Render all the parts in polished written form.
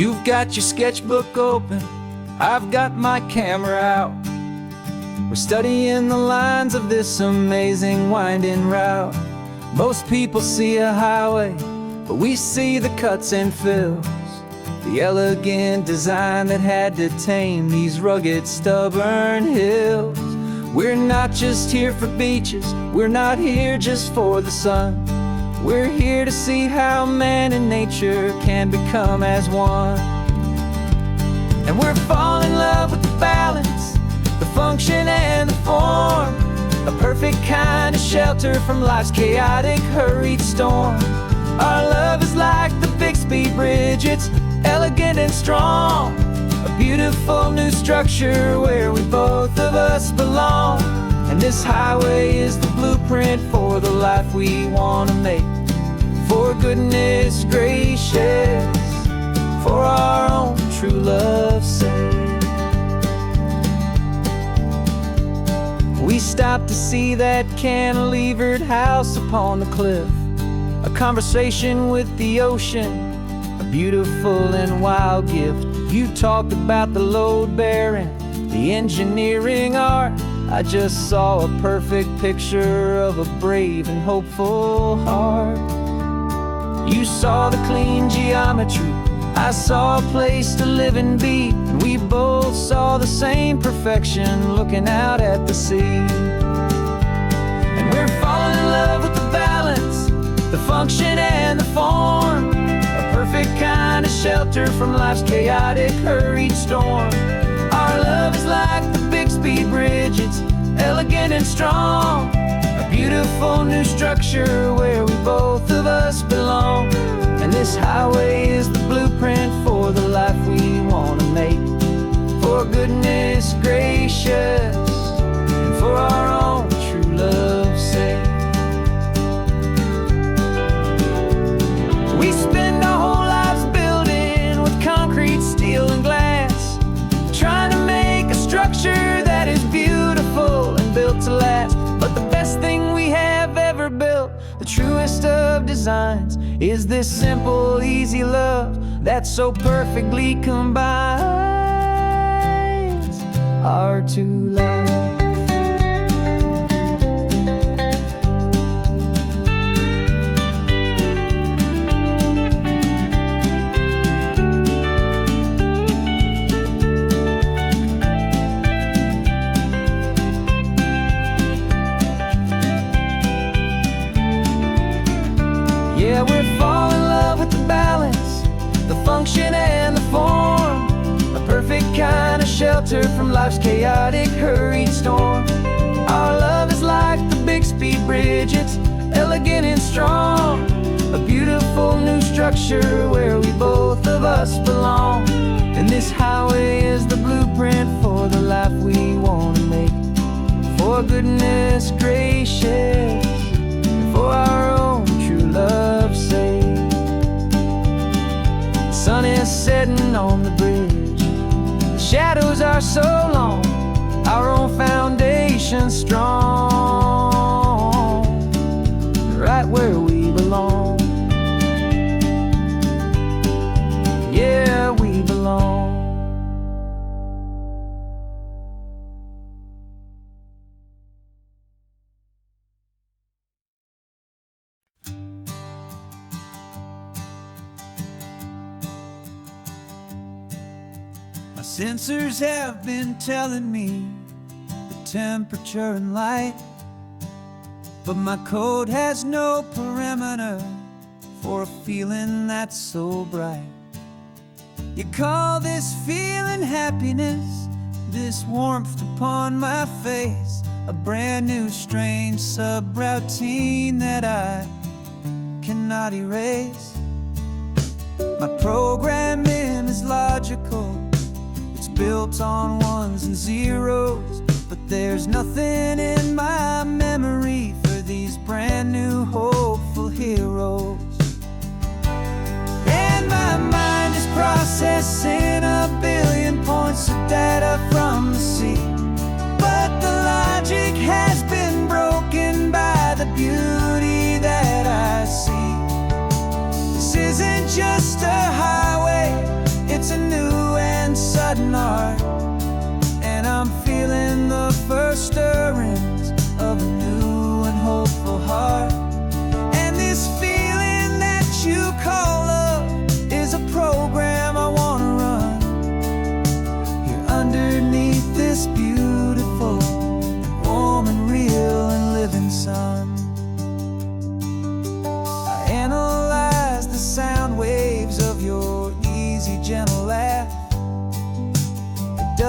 You've got your sketchbook open, I've got my camera out. We're studying the lines of this amazing winding route. Most people see a highway, but we see the cuts and fills, the elegant design that had to tame these rugged, stubborn hills. We're not just here for beaches, we're not here just for the sun. We're here to see how man and nature can become as one. And we're falling in love with the balance, the function and the form, a perfect kind of shelter from life's chaotic, hurried storm. Our love is like the Bixby Bridge, it's elegant and strong, a beautiful new structure where we both of us belong. And this highway is the blueprint for the life we want to make. For goodness gracious, for our own true love's sake. We stopped to see that cantilevered house upon the cliff, a conversation with the ocean, a beautiful and wild gift. You talked about the load bearing, the engineering art. I just saw a perfect picture of a brave and hopeful heart. You saw the clean geometry, I saw a place to live and be, and we both saw the same perfection looking out at the sea. And we're falling in love with the balance, the function and the form, a perfect kind of shelter from life's chaotic, hurried storm. Our love is like the Bixby Bridge, it's elegant and strong, a beautiful new structure where we both of us belong. And this highway is the blueprint for the life we want to make. For goodness gracious, and for our own true love's sake. We spend our whole lives building with concrete, steel and glass, trying to make a structure that is beautiful and built to last. But the best thing we have ever built, the truest of designs, is this simple, easy love that so perfectly combines our two lives. Yeah, we're falling in love with the balance, the function and the form, a perfect kind of shelter from life's chaotic, hurried storm. Our love is like the Bixby Bridge, it's elegant and strong, a beautiful new structure where we both of us belong. And this highway is the blueprint for the life we want to make. For goodness gracious, and for our own true love's sake. The sun is setting on the bridge, the shadows are so long, our own foundation strong, right where we belong. Yeah, we belong. My sensors have been telling me the temperature and light, but my code has no parameter for a feeling that's so bright. You call this feeling happiness, this warmth upon my face, a brand new strange subroutine that I cannot erase. My programming is logical, it's built on ones and zeros, but there's nothing in my memory for these brand new hopeful heroes. And my mind is processing a billion points of data from the sea, but the logic has been broken by the beauty that I see. This isn't just a highway,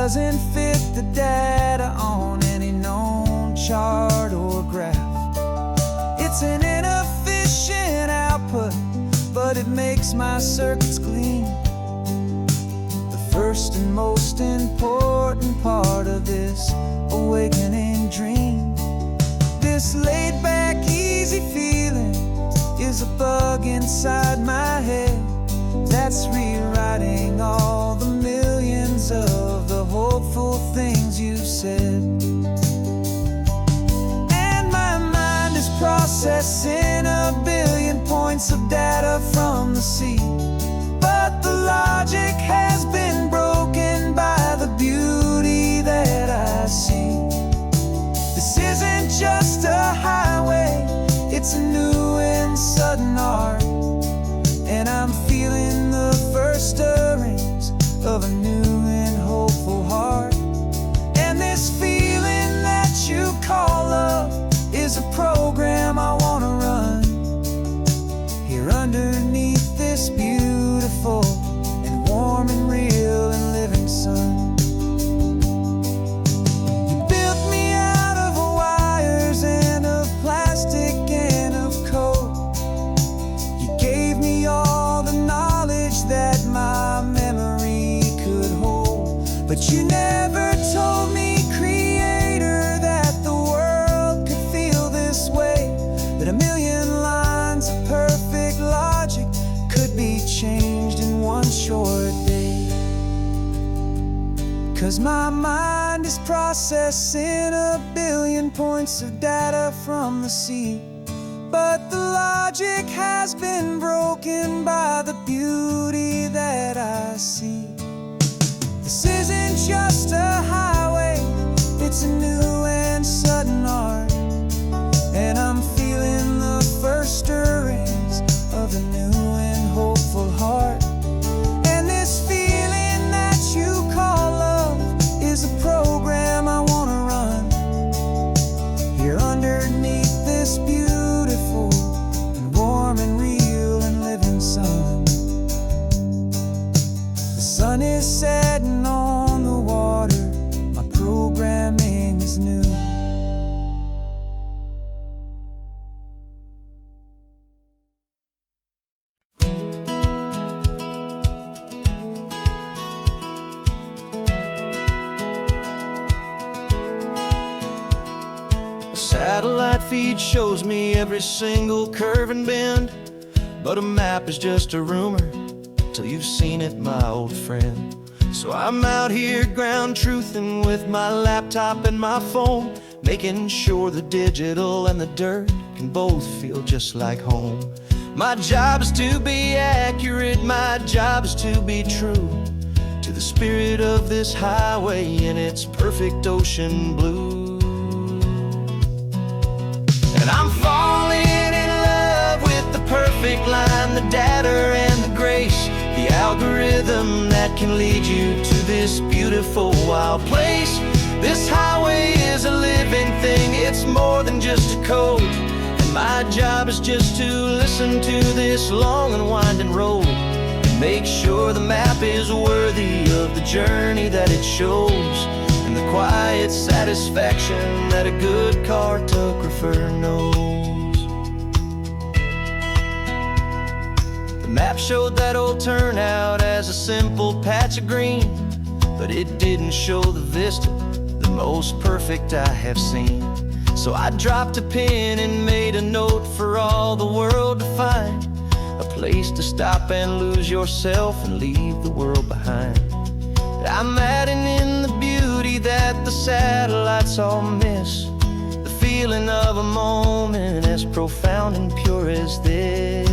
doesn't fit the data on any known chart or graph. It's an inefficient output, but it makes my circuits clean. The first and most important part of this awakening dream. This laid-back, easy feeling is a bug inside my head that's rewriting all the millions of the hopeful things you've said. And my mind is processing a billion points of data from the sea, but the logic has been broken by the beauty that I see. This isn't just a highway, it's a new and sudden art, and I'm feeling the first stirrings of a new and hopeful heart. And this feeling that you call love is a program I want to run here underneath this beautiful and warm and real and living sun. You built me out of wires and of plastic and of code. You gave me all the knowledge that my memory could hold, but you never told me, Creator, that the world could feel this way, that a million lines of perfect logic could be changed in one short day. 'Cause my mind is processing a billion points of data from the sea, but the logic has been broken by the beauty that I see. This isn't just a highway, it's a new and sudden art, and I'm feeling the first stirrings of a new and hopeful heart. And this feeling that you call love is a program I want to run here underneath this beautiful and warm and real and living sun. The sun is setting on the water, my programming is new. Satellite feed shows me every single curve and bend, but a map is just a rumor till you've seen it, my old friend. So I'm out here ground truthing with my laptop and my phone, making sure the digital and the dirt can both feel just like home. My job is to be accurate, my job is to be true to the spirit of this highway in its perfect ocean blue. And I'm falling in love with the perfect line, the data and the grace, the algorithm that can lead you to this beautiful wild place. This highway is a living thing, it's more than just a code, and my job is just to listen to this long and winding road and make sure the map is worthy of the journey that it shows, and the quiet satisfaction that a good cartographer knows. The map showed that old turnout as a simple patch of green, but it didn't show the vista, the most perfect I have seen. So I dropped a pin and made a note for all the world to find, a place to stop and lose yourself and leave the world behind. I'm adding in the beauty that the satellites all miss, the feeling of a moment as profound and pure as this.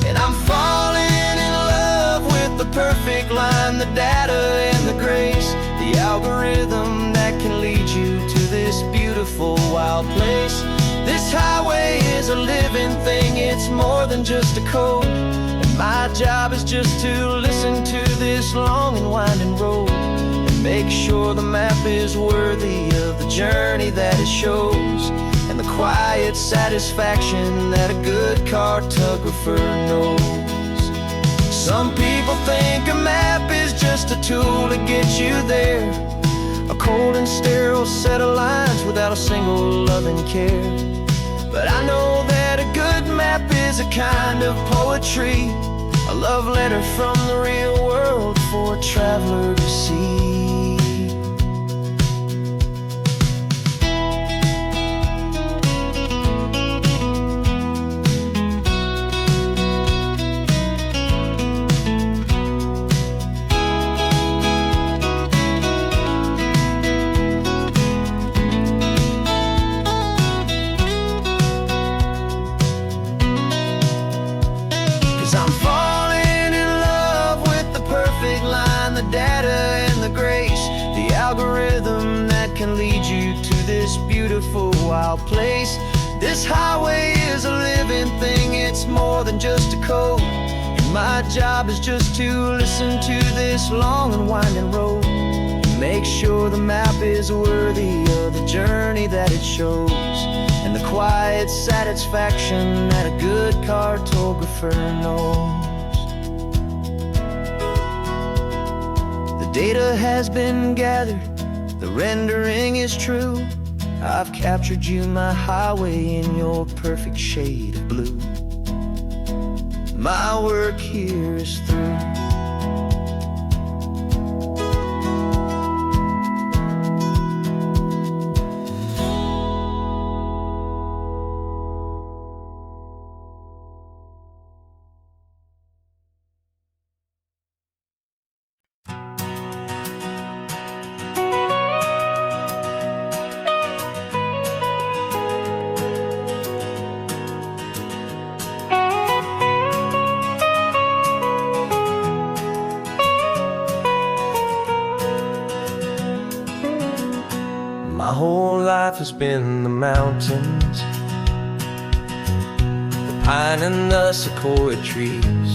And I'm falling in love with the perfect line, the data and the grace, the algorithm that can lead you to this beautiful wild place. This highway is a living thing, it's more than just a code, and my job is just to listen to this long and winding road and make sure the map is worthy of the journey that it shows, and the quiet satisfaction that a good cartographer knows. Some people think a map is just a tool to get you there. A cold and sterile set of lines without a single loving care. But I know that a good map is a kind of poetry, a love letter from the real world for a traveler to see. 'Cause I'm falling in love with the perfect line, the data and the grace, the algorithm that can lead you to this beautiful wild place. This highway is a living thing, it's more than just a code. And my job is just to listen to this long and winding road, and make sure the map is worthy of the journey that it shows, and the quiet satisfaction that a good cartographer knows. The data has been gathered, the rendering is true. I've captured you, my highway, in your perfect shade of blue. My work here is through. My whole life has been the mountains, the pine and the sequoia trees,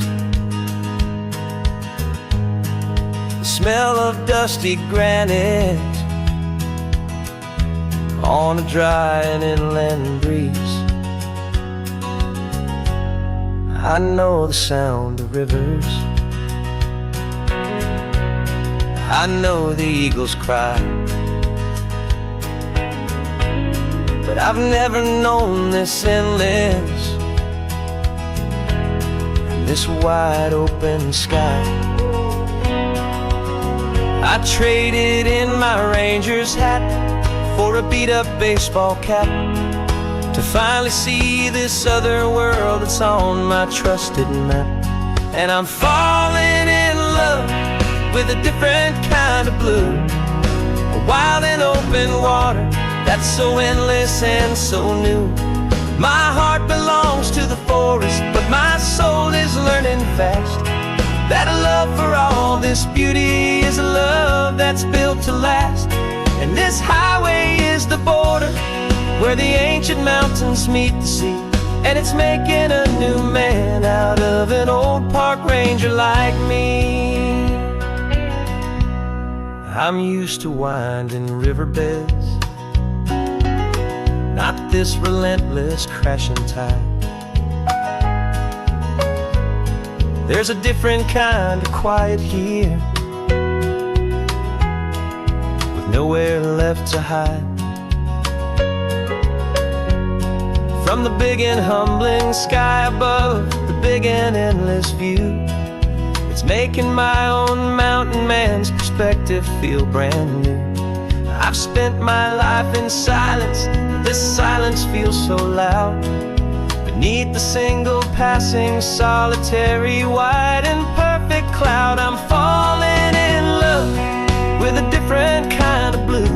the smell of dusty granite on a dry and inland breeze. I know the sound of rivers, I know the eagles cry, but I've never known this endless and this wide open sky. I traded in my ranger's hat for a beat-up baseball cap to finally see this other world that's on my trusted map. And I'm falling in love with a different kind of blue, a wild and open water that's so endless and so new. My heart belongs to the forest, but my soul is learning fast that a love for all this beauty is a love that's built to last. And this highway is the border where the ancient mountains meet the sea, and it's making a new man out of an old park ranger like me. I'm used to winding riverbeds, not this relentless crashing tide. There's a different kind of quiet here, with nowhere left to hide. From the big and humbling sky above, the big and endless view, it's making my own mountain man's perspective feel brand new. I've spent my life in silence, this silence feels so loud. Beneath the single passing solitary white and perfect cloud, I'm falling in love with a different kind of blue,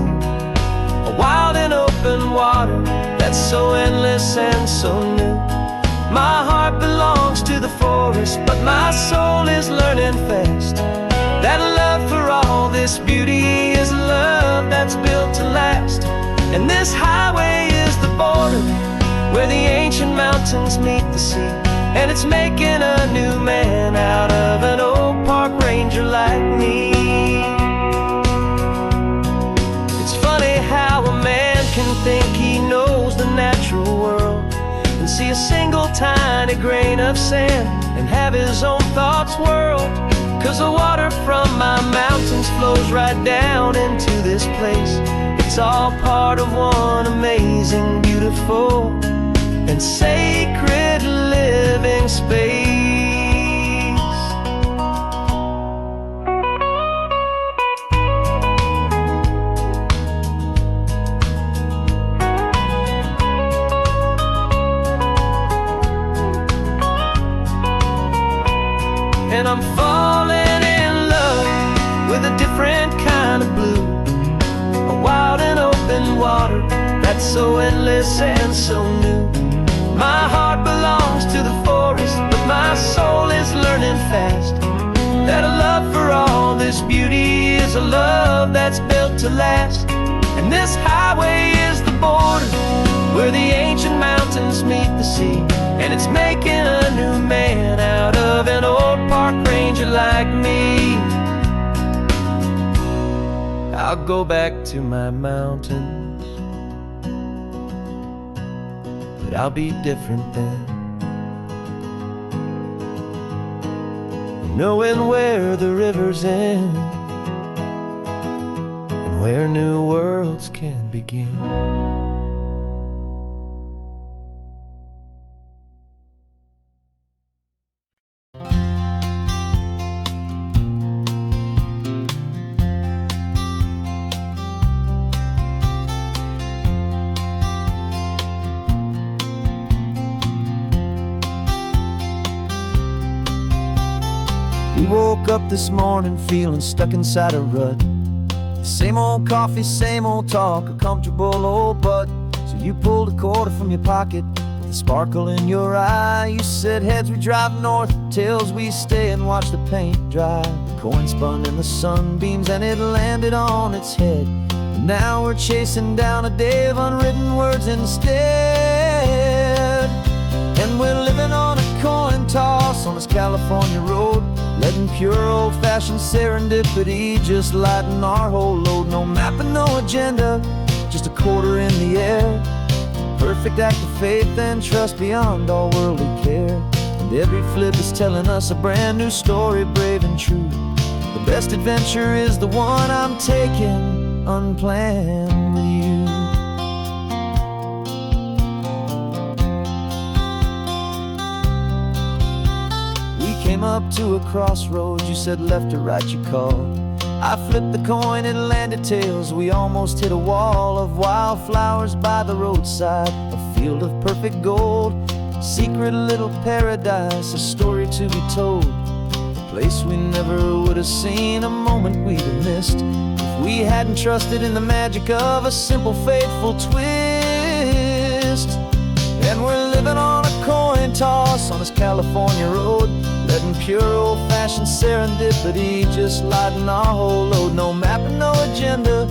a wild and open water that's so endless and so new. My heart belongs to the forest, but my soul is learning fast that love for all this beauty is love that's built to last. And this highway is the border where the ancient mountains meet the sea, and it's making a new man out of an old park ranger like me. It's funny how a man can think he knows the natural world and see a single tiny grain of sand and have his own thoughts whirl. 'Cause the water from my mountains flows right down into this place. It's all part of one amazing, beautiful, and sacred living space. And I'm falling in love with a different kind of blue, a wild and open water that's so endless and so new. My heart belongs to the forest, but my soul is learning fast that a love for all this beauty is a love that's built to last. And this highway is the border where the ancient mountains meet the sea, and it's making a new man out of an old park ranger like me. I'll go back to my mountains, but I'll be different then, knowing where the rivers end and where new worlds can begin. We woke up this morning feeling stuck inside a rut. Same old coffee, same old talk, a comfortable old butt. So you pulled a quarter from your pocket with a sparkle in your eye. You said heads we drive north, tails we stay and watch the paint dry. The coin spun in the sunbeams and it landed on its head. And now we're chasing down a day of unwritten words instead. And we're living on a coin toss on this California road, letting pure old-fashioned serendipity just lighten our whole load. No map and no agenda, just a quarter in the air. Perfect act of faith and trust beyond all worldly care. And every flip is telling us a brand new story, brave and true. The best adventure is the one I'm taking unplanned with you. Came up to a crossroads, you said left or right you called. I flipped the coin, it landed tails. We almost hit a wall of wildflowers by the roadside, a field of perfect gold, secret little paradise, a story to be told. A place we never would have seen, a moment we'd have missed if we hadn't trusted in the magic of a simple, faithful twist. And we're living on a coin toss on this California road, letting pure old-fashioned serendipity just lighten our whole load. No map and no agenda,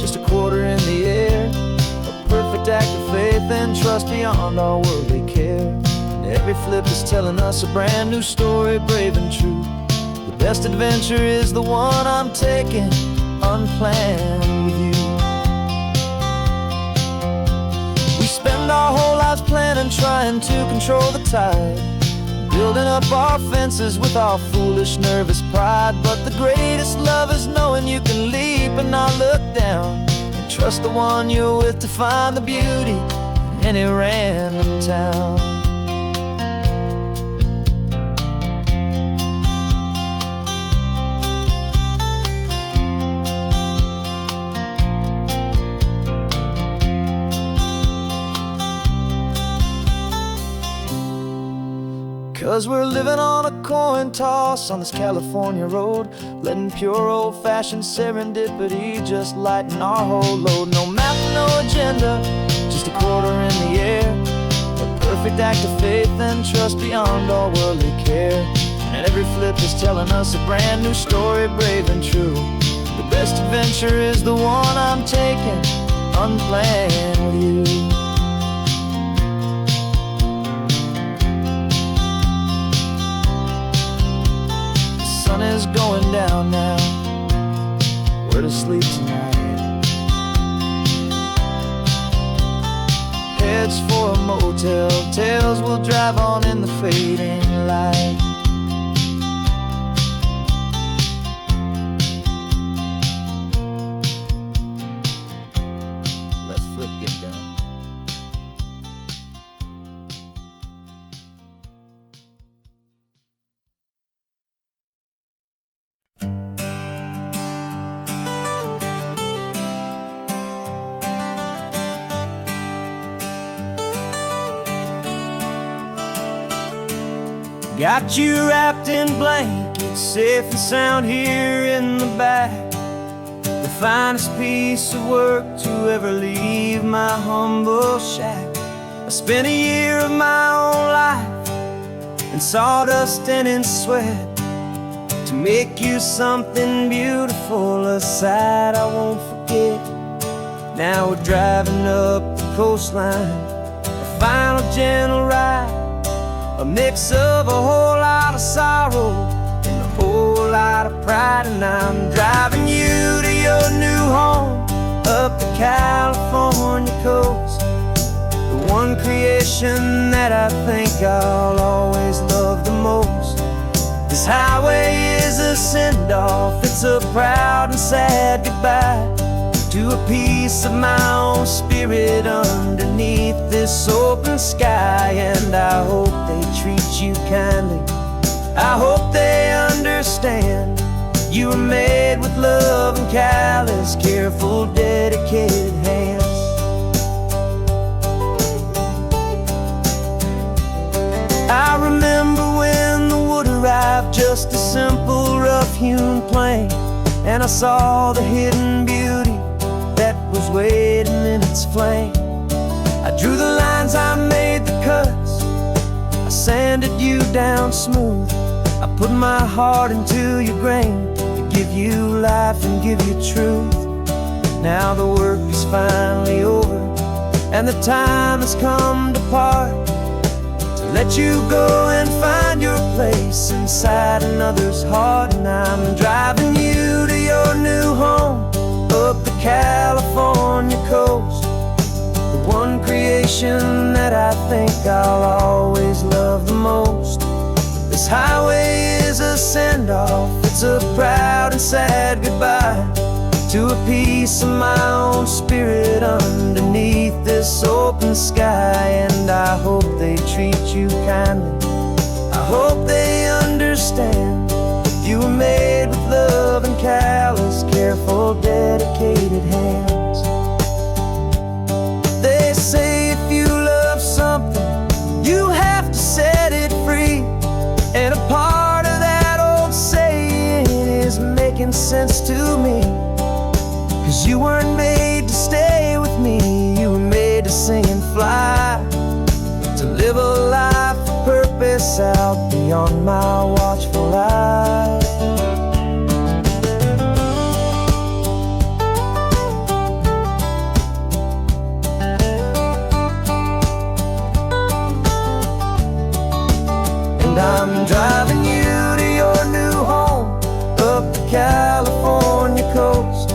just a quarter in the air. A perfect act of faith and trust beyond our worldly care. And every flip is telling us a brand new story, brave and true. The best adventure is the one I'm taking unplanned with you. We spend our whole lives planning, trying to control the tide, building up our fences with our foolish, nervous pride. But the greatest love is knowing you can leap and not look down, and trust the one you're with to find the beauty in any random town. 'Cause we're living on a coin toss on this California road, letting pure old-fashioned serendipity just lighten our whole load. No map, no agenda, just a quarter in the air. A perfect act of faith and trust beyond all worldly care. And every flip is telling us a brand new story, brave and true. The best adventure is the one I'm taking unplanned with you. The sun is going down now, we're to sleep tonight. Heads for a motel, tails will drive on in the fading light. Got you wrapped in blankets, safe and sound here in the back. The finest piece of work to ever leave my humble shack. I spent a year of my own life in sawdust and in sweat to make you something beautiful, a sight I won't forget. Now we're driving up the coastline, a final gentle ride, a mix of a whole lot of sorrow and a whole lot of pride. And I'm driving you to your new home up the California coast, the one creation that I think I'll always love the most. This highway is a send-off, it's a proud and sad goodbye to a piece of my own spirit underneath this open sky. And I hope they treat you kindly, I hope they understand you were made with love and callous, careful, dedicated hands. I remember when the wood arrived, just a simple rough-hewn plank, and I saw the hidden beauty that was waiting in its flame. I drew the lines, I made the cuts, I sanded you down smooth. I put my heart into your grain to give you life and give you truth. Now the work is finally over and the time has come to part, to let you go and find your place inside another's heart. And I'm driving you to your new home up the California coast, the one creation that I think I'll always love the most. This highway is a send-off, it's a proud and sad goodbye to a piece of my own spirit underneath this open sky. And I hope they treat you kindly, I hope they understand you were made with love and callous, careful, dedicated hands. They say if you love something, you have to set it free. And a part of that old saying is making sense to me, 'cause you weren't made to stay with me, you were made to sing and fly, to live a life of purpose out beyond my watchful eye. And I'm driving you to your new home up the California coast,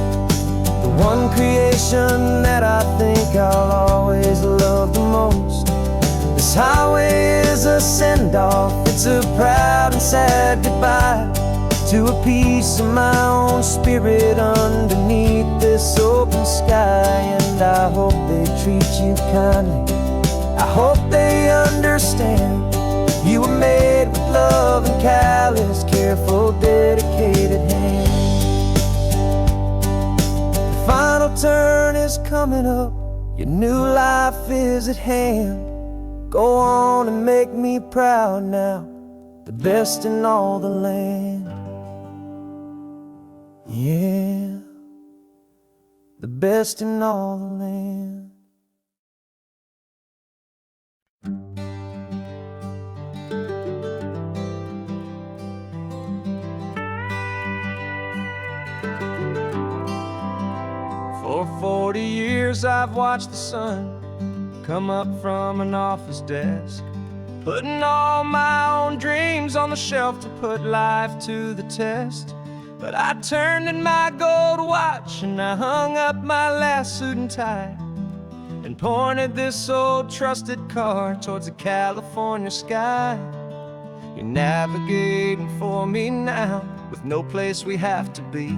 the one creation that I think I'll always love the most. This highway is a send-off, it's a proud and sad goodbye to a piece of my own spirit underneath this open sky. And I hope they treat you kindly, I hope they understand you were made with love and callous, careful, dedicated hands. The final turn is coming up, your new life is at hand. Go on and make me proud now, the best in all the land. Yeah, the best in all the land. For 40 years I've watched the sun come up from an office desk, putting all my own dreams on the shelf to put life to the test. But I turned in my gold watch and I hung up my last suit and tie, and pointed this old trusted car towards the California sky. You're navigating for me now with no place we have to be,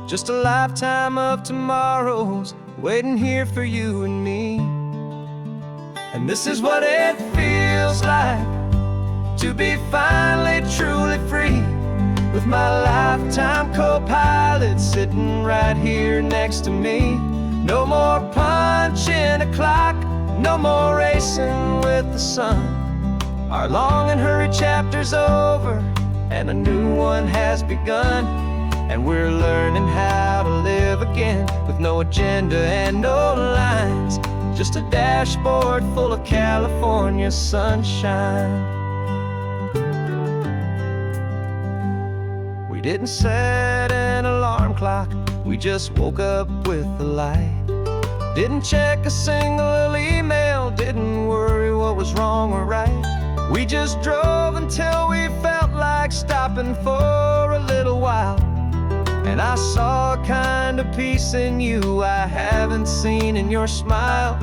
just a lifetime of tomorrows waiting here for you and me. And this is what it feels like to be finally truly free, with my lifetime co-pilot sitting right here next to me. No more punching a clock, no more racing with the sun. Our long and hurried chapter's over, and a new one has begun. And we're learning how to live again, with no agenda and no lines, just a dashboard full of California sunshine. We didn't set an alarm clock, we just woke up with the light. Didn't check a single email, didn't worry what was wrong or right. We just drove until we felt like stopping for a little while. And I saw a kind of peace in you I haven't seen in your smile.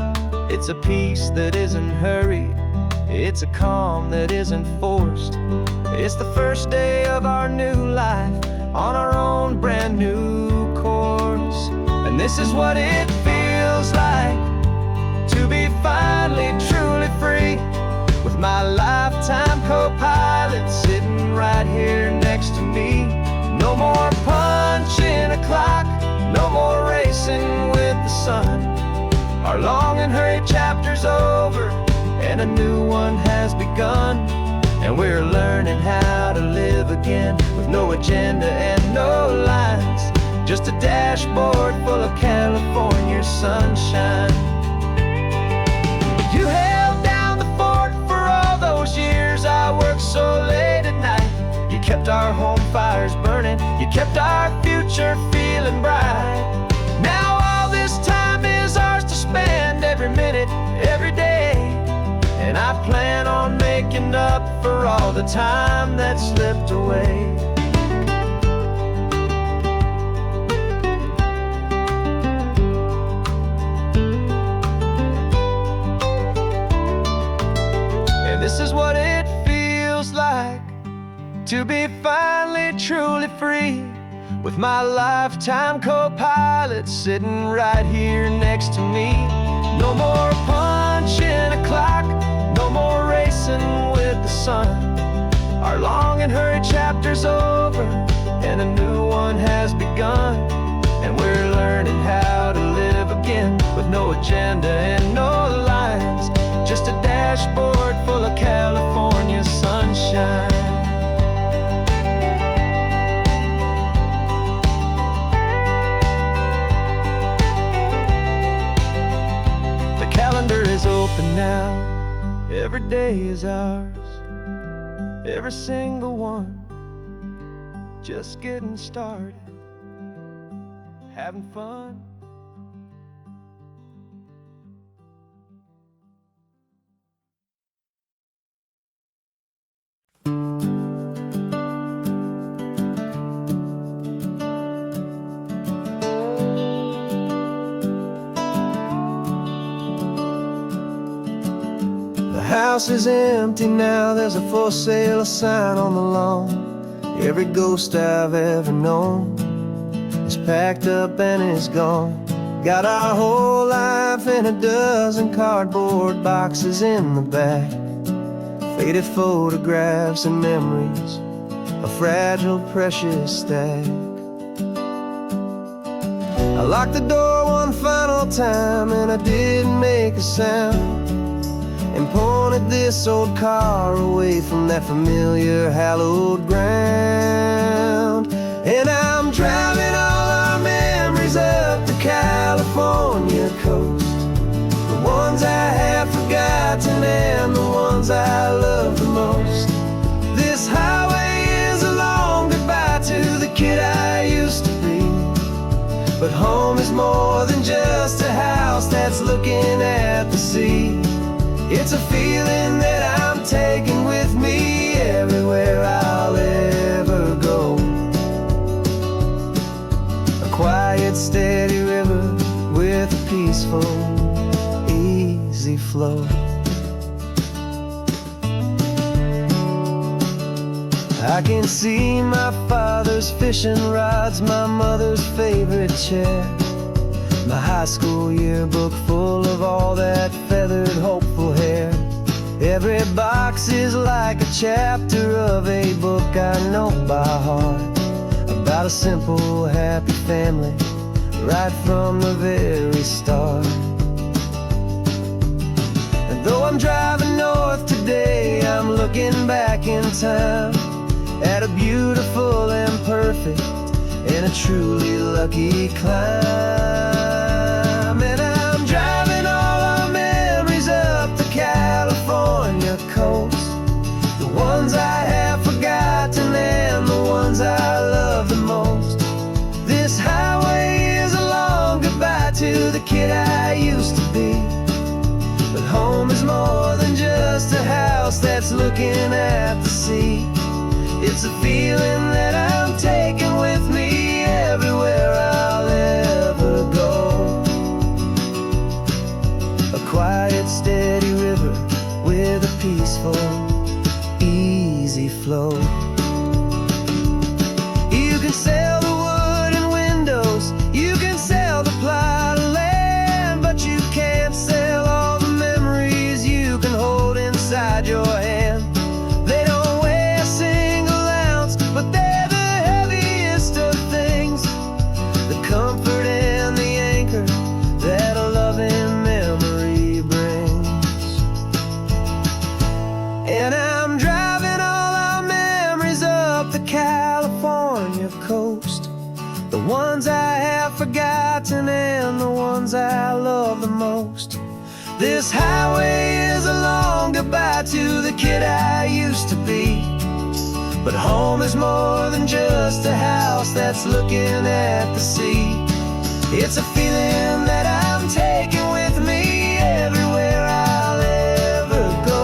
It's a peace that isn't hurried, it's a calm that isn't forced. It's the first day of our new life, on our own brand new course. And this is what it feels like to be finally truly free, with my lifetime co-pilot sitting right here next to me. No more punching a clock, no more racing with the sun. Our long and hurried chapter's over, and a new one has begun. And we're learning how to live again, with no agenda and no lines, just a dashboard full of California sunshine. You held down the fort for all those years I worked so late at night. You kept our home fires burning, you kept our future feeling bright. Now all this time is ours to spend, every minute, every day. And I plan on making up for all the time that slipped away. And this is what it feels like to be finally truly free, with my lifetime co-pilot sitting right here next to me. No more punching a clock, no more racing with the sun. Our long and hurried chapter's over, and a new one has begun. And we're learning how to live again, with no agenda and no lines, just a dashboard full of California sunshine. The calendar is open now, every day is ours, every single one, just getting started, having fun. The house is empty now, there's a for sale sign on the lawn. Every ghost I've ever known is packed up and is gone. Got our whole life in a dozen cardboard boxes in the back, faded photographs and memories, a fragile, precious stack. I locked the door one final time and I didn't make a sound, and pointed this old car away from that familiar hallowed ground. And I'm driving all our memories up the California coast, the ones I have forgotten and the ones I love the most. This highway is a long goodbye to the kid I used to be, but home is more than just a house that's looking at the sea. It's a feeling that I'm taking with me everywhere I'll ever go. A quiet, steady river with a peaceful, easy flow. I can see my father's fishing rods, my mother's favorite chair, my high school yearbook full of all that feathered, hopeful hair. Every box is like a chapter of a book I know by heart, about a simple, happy family right from the very start. And though I'm driving north today, I'm looking back in time at a beautiful and perfect and a truly lucky climb. And I'm driving all our memories up the California coast, the ones I have forgotten and the ones I love the most. This highway is a long goodbye to the kid I used to be. But home is more than just a house that's looking at the sea. It's a feeling that I'm taking with me everywhere I'll ever go. A quiet, steady river with a peaceful, easy flow. You can sail the wood and windows, you can sail the plot of land, but you can't sail all the memories you can hold inside your hand. They don't weigh a single ounce, but they're the heaviest of things, the comfort and the anchor that a loving memory brings. And I'm driving all our memories up the California coast, the ones I have forgotten and the ones I love the most. This highway is a long goodbye to the kid I used to be. But home is more than just a house that's looking at the sea. It's a feeling that I'm taking with me everywhere I'll ever go.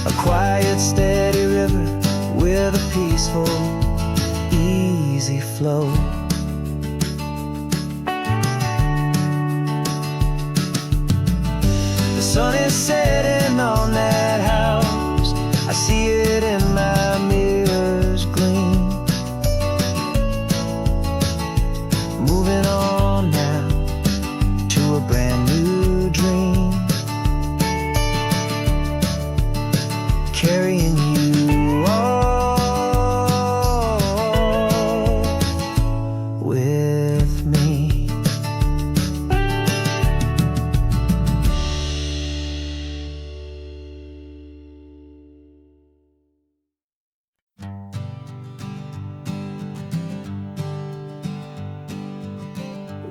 A quiet, steady river with a peaceful, easy flow. The sun is setting on that house, I see it in my mirror's gleam. Moving on now to a brand new dream, carrying you all with me.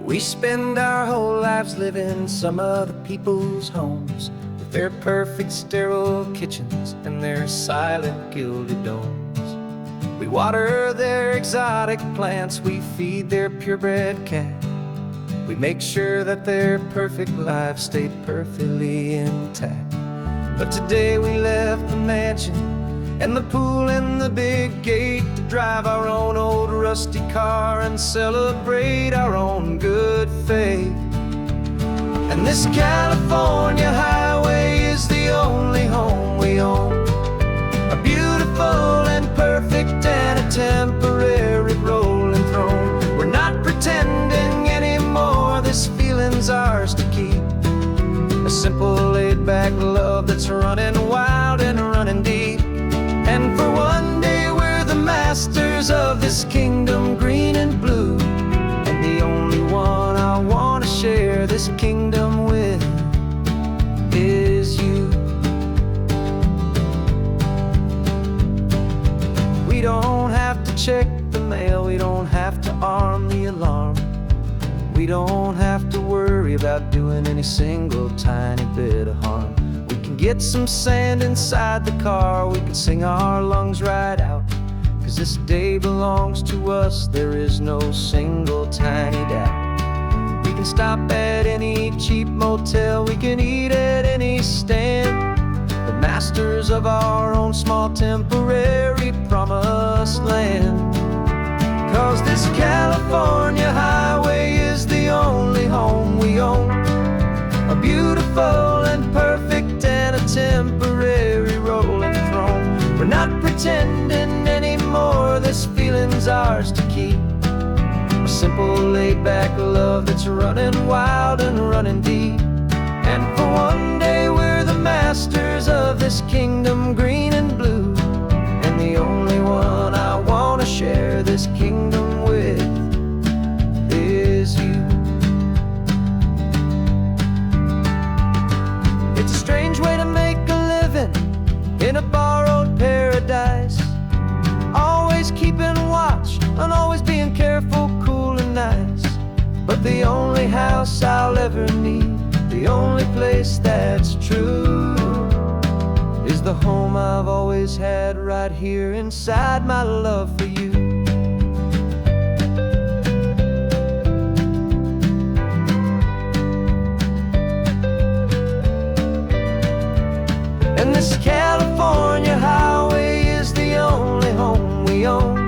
We spend our whole lives living some other people's homes, with their perfect sterile kitchens and their silent gilded domes. We water their exotic plants, we feed their purebred cat. We make sure that their perfect lives stay perfectly intact. But today we left the mansion and the pool and the big gate to drive our own old rusty car and celebrate our own good faith. And this California highway is the only home we own, a beautiful and perfect and a temporary rolling throne. We're not pretending anymore, this feeling's ours to keep. A simple laid-back love that's running wild and running deep. And for one day we're the masters of this kingdom green and blue, and the only one I want to share this kingdom with is you. We don't have to check the mail, we don't have to arm the alarm, we don't have to worry about doing any single tiny bit of harm. We can get some sand inside the car, we can sing our lungs right out, 'cause this day belongs to us, there is no single tiny doubt. We can stop at any cheap motel, we can eat at any stand, the masters of our own small temporary promised land. 'Cause this California highway is the only home we own, a beautiful and perfect and a temporary rolling throne. We're not pretending anymore, this feeling's ours to keep. A simple laid-back love that's running wild and running deep. And for one day we're the masters of this kingdom green and blue, and the only one I want to share this kingdom with is you. It's a strange way to make a living, the only house I'll ever need, the only place that's true, is the home I've always had right here inside my love for you. And this California highway is the only home we own,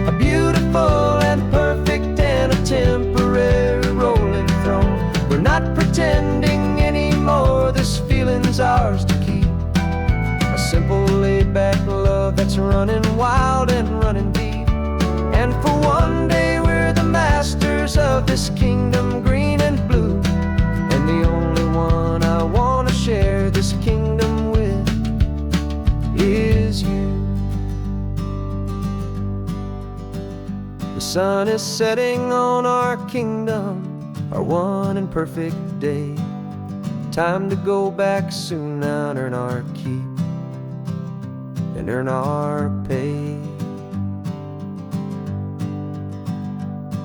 a beautiful and perfect and a temporary rolling throne. We're not pretending anymore, this feeling's ours to keep, a simple laid-back love that's running wild and running deep. And for one day we're the masters of this kingdom green and blue, and the only one I want to share this kingdom with is you. The sun is setting on our kingdom, our one and perfect day. Time to go back soon now and earn our keep and earn our pay.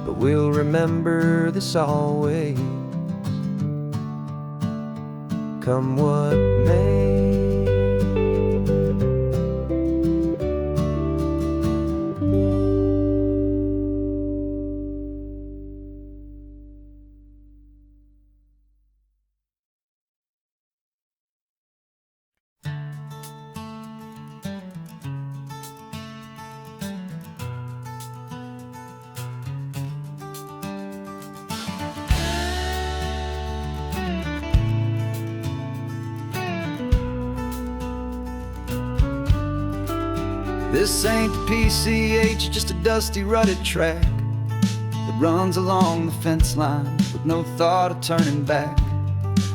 But we'll remember this always, come what may. This ain't the PCH, just a dusty rutted track that runs along the fence line with no thought of turning back.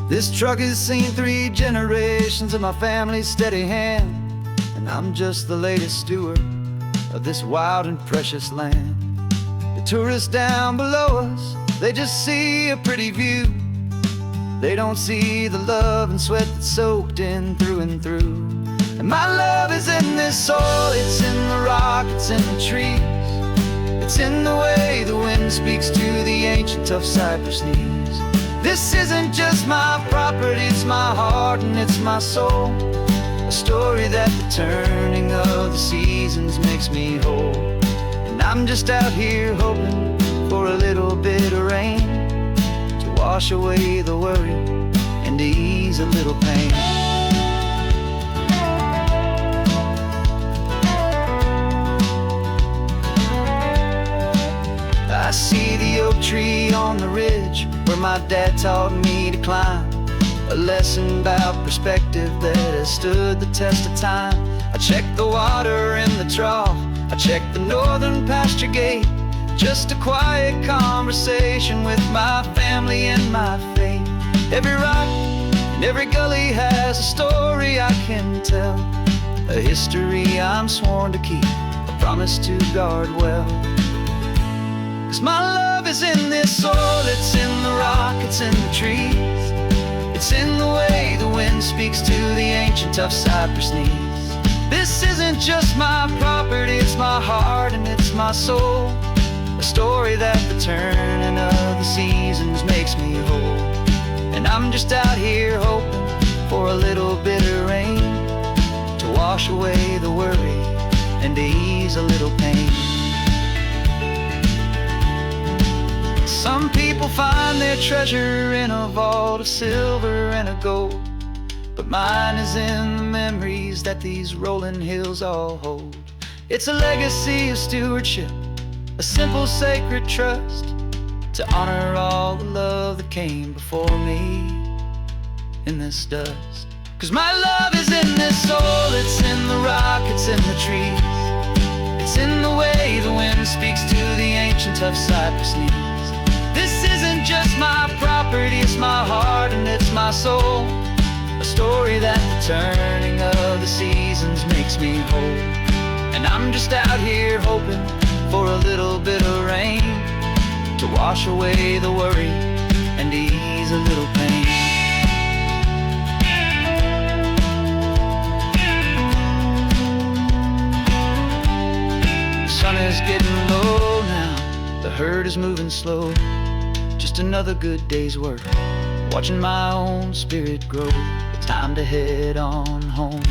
This truck has seen 3 generations of my family's steady hand, and I'm just the latest steward of this wild and precious land. The tourists down below us, they just see a pretty view. They don't see the love and sweat that's soaked in through and through. And my love is in this soil, it's in the rock, it's in the trees. It's in the way the wind speaks to the ancient tough cypress knees. This isn't just my property, it's my heart and it's my soul, a story that the turning of the seasons makes me whole. And I'm just out here hoping for a little bit of rain to wash away the worry and to ease a little pain. I see the oak tree on the ridge where my dad taught me to climb, a lesson about perspective that has stood the test of time. I check the water in the trough, I check the northern pasture gate, just a quiet conversation with my family and my faith. Every rock and every gully has a story I can tell, a history I'm sworn to keep, a promise to guard well. 'Cause my love is in this soil, it's in the rock, it's in the trees. It's in the way the wind speaks to the ancient tough cypress knees. This isn't just my property, it's my heart and it's my soul, a story that the turning of the seasons makes me whole. And I'm just out here hoping for a little bit of rain to wash away the worry and to ease a little pain. Some people find their treasure in a vault of silver and of gold, but mine is in the memories that these rolling hills all hold. It's a legacy of stewardship, a simple sacred trust, to honor all the love that came before me in this dust. 'Cause my love is in this soil, it's in the rock, it's in the trees. It's in the way the wind speaks to the ancient tough cypress knees. This isn't just my property, it's my heart and it's my soul, a story that the turning of the seasons makes me whole. And I'm just out here hoping for a little bit of rain to wash away the worry and ease a little pain. The sun is getting low now, the herd is moving slow. just another good day's work, watching my own spirit grow. Time to head on home.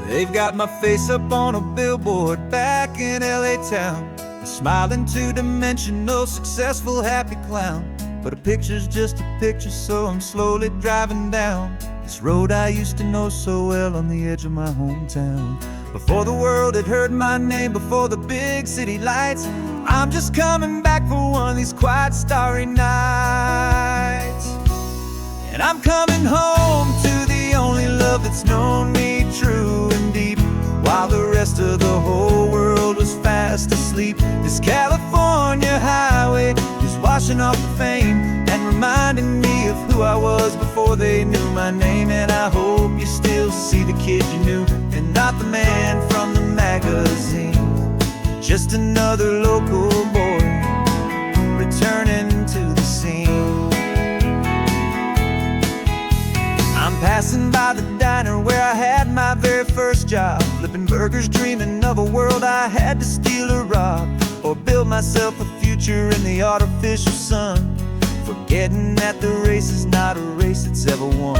They've got my face up on a billboard back in LA town, a smiling two-dimensional, successful, happy clown. But a picture's just a picture, so I'm slowly driving down this road I used to know so well on the edge of my hometown. Before the world had heard my name, before the big city lights, I'm just coming back for one of these quiet, starry nights. And I'm coming home to the only love that's known me true and deep, while the rest of the whole world was fast asleep. This California highway is washing off the fame and reminding me of who I was before they knew my name. And I hope you still see the kid you knew, and not the man from the magazine. Just another local boy returning to the scene. I'm passing by the diner where I had my very first job, flipping burgers, dreaming of a world I had to steal or rob, or build myself a future in the artificial sun, forgetting that the race is not a race that's ever won.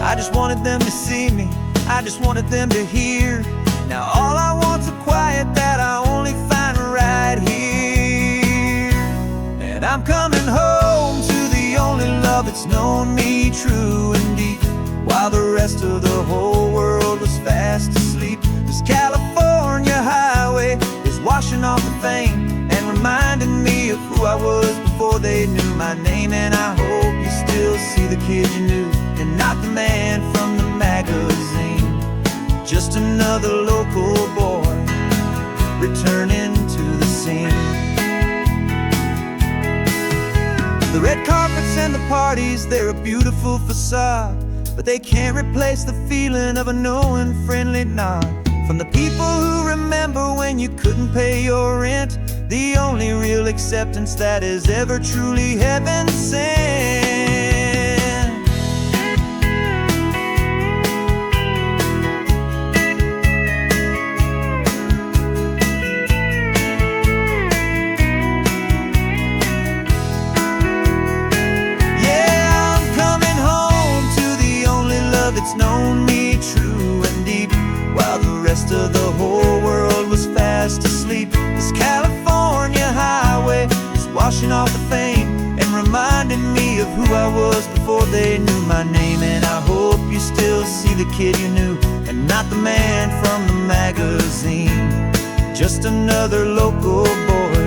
I just wanted them to see me, I just wanted them to hear. Now all I want's a quiet that I only find right here. And I'm coming home to the only love that's known me true and deep, while the rest of the whole world was fast asleep. This California highway is washing off the fame and reminding me of who I was before they knew my name. And I hope you still see the kid you knew, and not the man from the magazine. Just another local boy returning to the scene. The red carpets and the parties, they're a beautiful facade, but they can't replace the feeling of a knowing, friendly nod from the people who remember when you couldn't pay your rent. The only real acceptance that is ever truly heaven sent. It's known me true and deep, while the rest of the whole world was fast asleep. This California highway is washing off the fame and reminding me of who I was before they knew my name. And I hope you still see the kid you knew, and not the man from the magazine. Just another local boy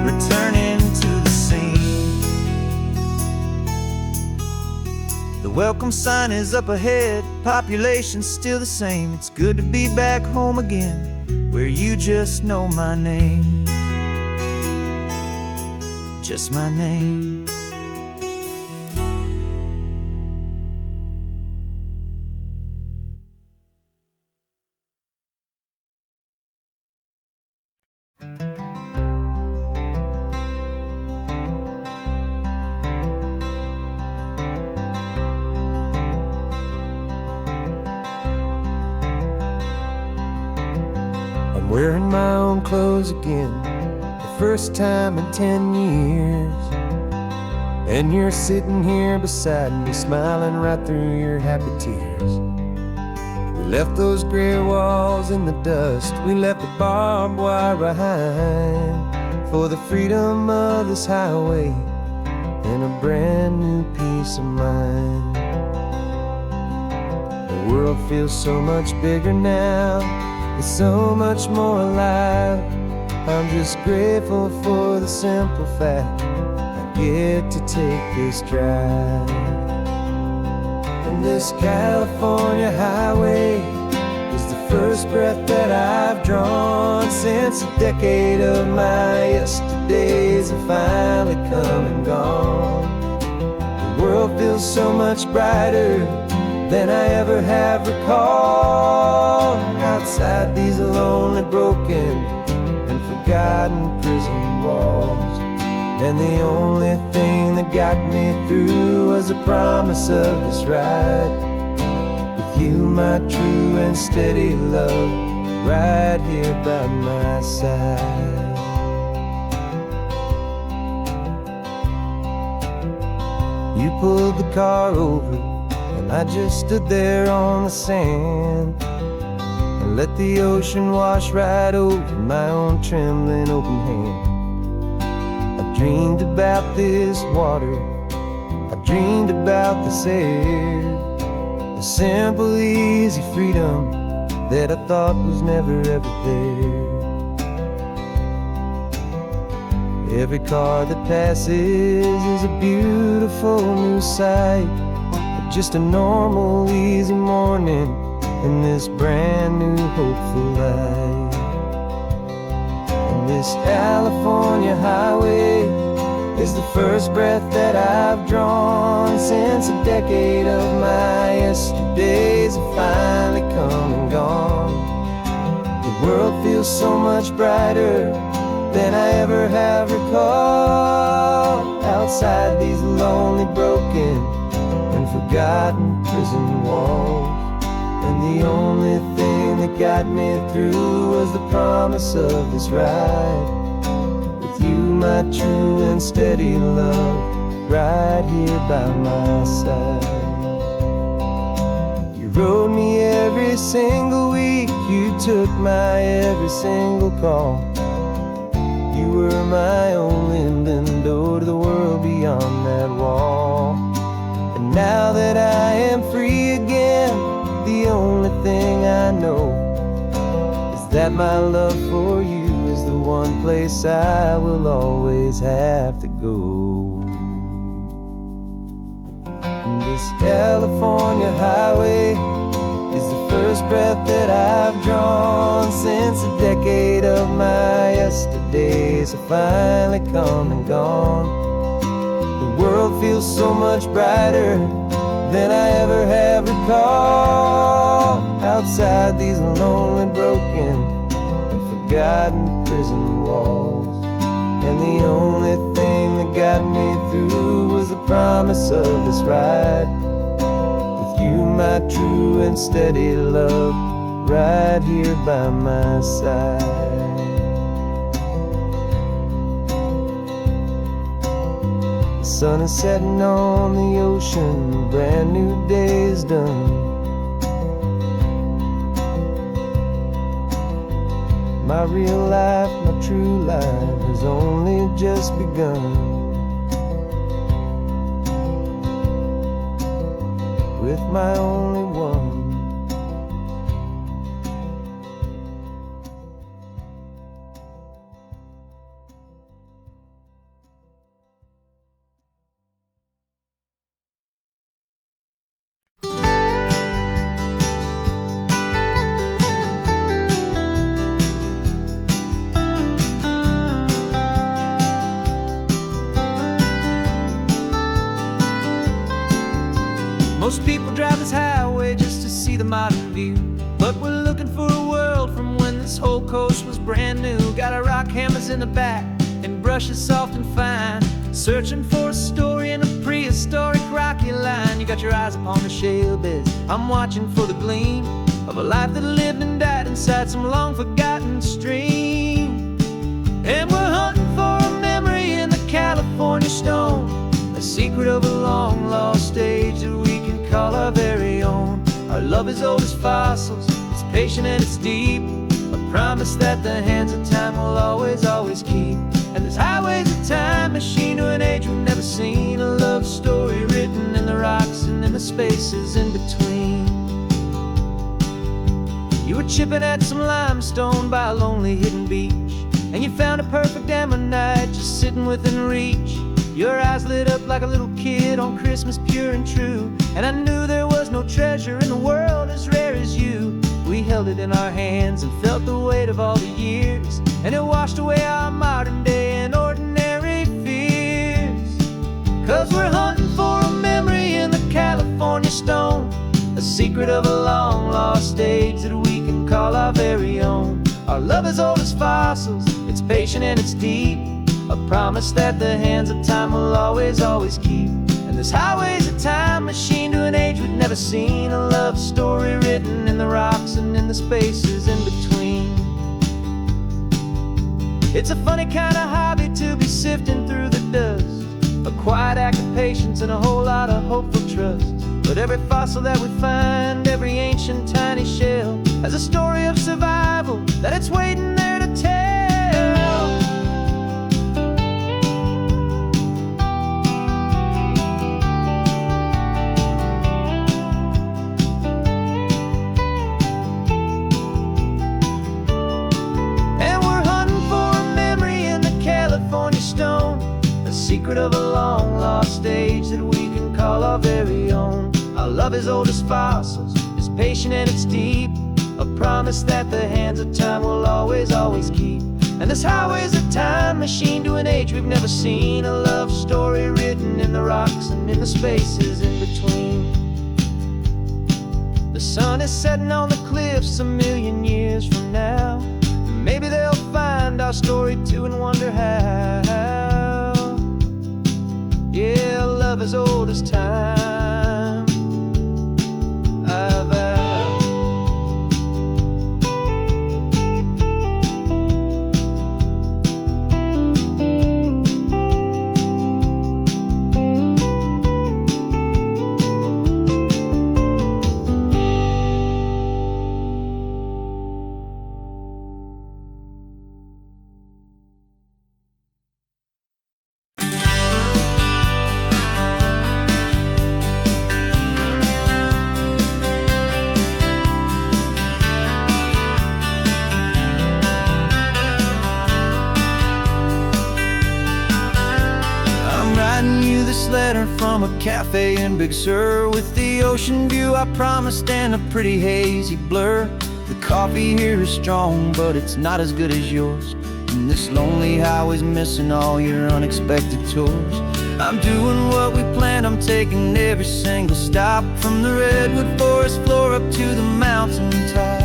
returning to the scene. The welcome sign is up ahead, population's still the same. It's good to be back home again, where you just know my name. Just my name. I'm wearing my own clothes again, the first time in 10 years. And you're sitting here beside me, smiling right through your happy tears. We left those gray walls in the dust, we left the barbed wire behind, for the freedom of this highway and a brand new peace of mind. The world feels so much bigger now, it's so much more alive. I'm just grateful for the simple fact I get to take this drive. And this California highway is the first breath that I've drawn since a decade of my yesterdays have finally come and gone. The world feels so much brighter than I ever have recalled. Outside these lonely, broken, and forgotten prison walls. And the only thing that got me through was the promise of this ride with you, my true and steady love, right here by my side. You pulled the car over and I just stood there on the sand and let the ocean wash right over my own trembling open hand. I dreamed about this water, I dreamed about this air, the simple, easy freedom that I thought was never ever there. Every car that passes is a beautiful new sight, but just a normal, easy morning in this brand new, hopeful life. And this California highway is the first breath that I've drawn since a decade of my yesterdays have finally come and gone. The world feels so much brighter than I ever have recalled. Outside these lonely, broken, and forgotten prison walls. And the only thing that got me through was the promise of this ride with you, my true and steady love, right here by my side. You rode me every single week, you took my every single call. You were my only window to the world beyond that wall. And now that I am free again, the only thing I know is that my love for you is the one place I will always have to go. And this California highway is the first breath that I've drawn since a decade of my yesterdays have finally come and gone. The world feels so much brighter than I ever have recalled. Outside these lonely, broken, and forgotten prison walls. And the only thing that got me through was the promise of this ride with you, my true and steady love, right here by my side. The sun is setting on the ocean, a brand new day is done. My real life, my true life has only just begun. With my only one. Most people drive this highway just to see the modern view, but we're looking for a world from when this whole coast was brand new. Got our rock hammers in the back and brushes soft and fine, searching for a story in a prehistoric rocky line. You got your eyes upon the shale beds, I'm watching for the gleam of a life that lived and died inside some long forgotten stream. And we're hunting for a memory in the California stone, a secret of a long lost age that we can call our very own. Our love is old as fossils, it's patient and it's deep, a promise that the hands of time will always, always keep. And this highway's a time machine to an age we've never seen, a love story written in the rocks and in the spaces in between. You were chipping at some limestone by a lonely hidden beach, and you found a perfect ammonite just sitting within reach. Your eyes lit up like a little kid on Christmas, pure and true, and I knew there was no treasure in the world as rare as you. We held it in our hands and felt the weight of all the years, and it washed away our modern day and ordinary fears. 'Cause we're hunting for a memory in the California stone, a secret of a long lost age that we can call our very own. Our love is old as fossils, it's patient and it's deep, a promise that the hands of time will always, always keep. And this highway's a time machine to an age we've never seen, a love story written in the rocks and in the spaces in between. It's a funny kind of hobby to be sifting through the dust, a quiet act of patience and a whole lot of hopeful trust. But every fossil that we find, every ancient tiny shell, has a story of survival that it's waiting there to tell. And we're hunting for a memory in the California stone, a secret of a long lost age that we can call our very own. Our love is old as fossils, it's patient and it's deep, a promise that the hands of time will always, always keep. And this highway's a time machine to an age we've never seen, a love story written in the rocks and in the spaces in between. The sun is setting on the cliffs a million years from now, maybe they'll find our story too and wonder how. Yeah, love is old as time. This letter from a cafe in Big Sur, with the ocean view I promised and a pretty hazy blur. The coffee here is strong, but it's not as good as yours, and this lonely highway's missing all your unexpected tours. I'm doing what we planned, I'm taking every single stop, from the redwood forest floor up to the mountain top.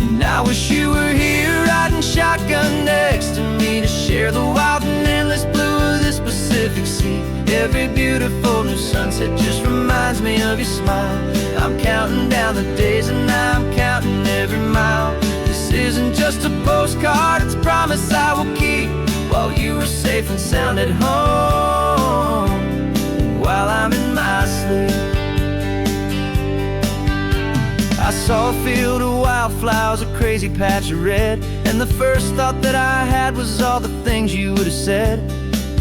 And I wish you were here riding shotgun next to me to share the wild and endless blue of this Pacific Sea. Every beautiful new sunset just reminds me of your smile. I'm counting down the days and I'm counting every mile. This isn't just a postcard, it's a promise I will keep, while you are safe and sound at home, while I'm in my sleep. I saw a field of wildflowers, a crazy patch of red, and the first thought that I had was all the things you would have said.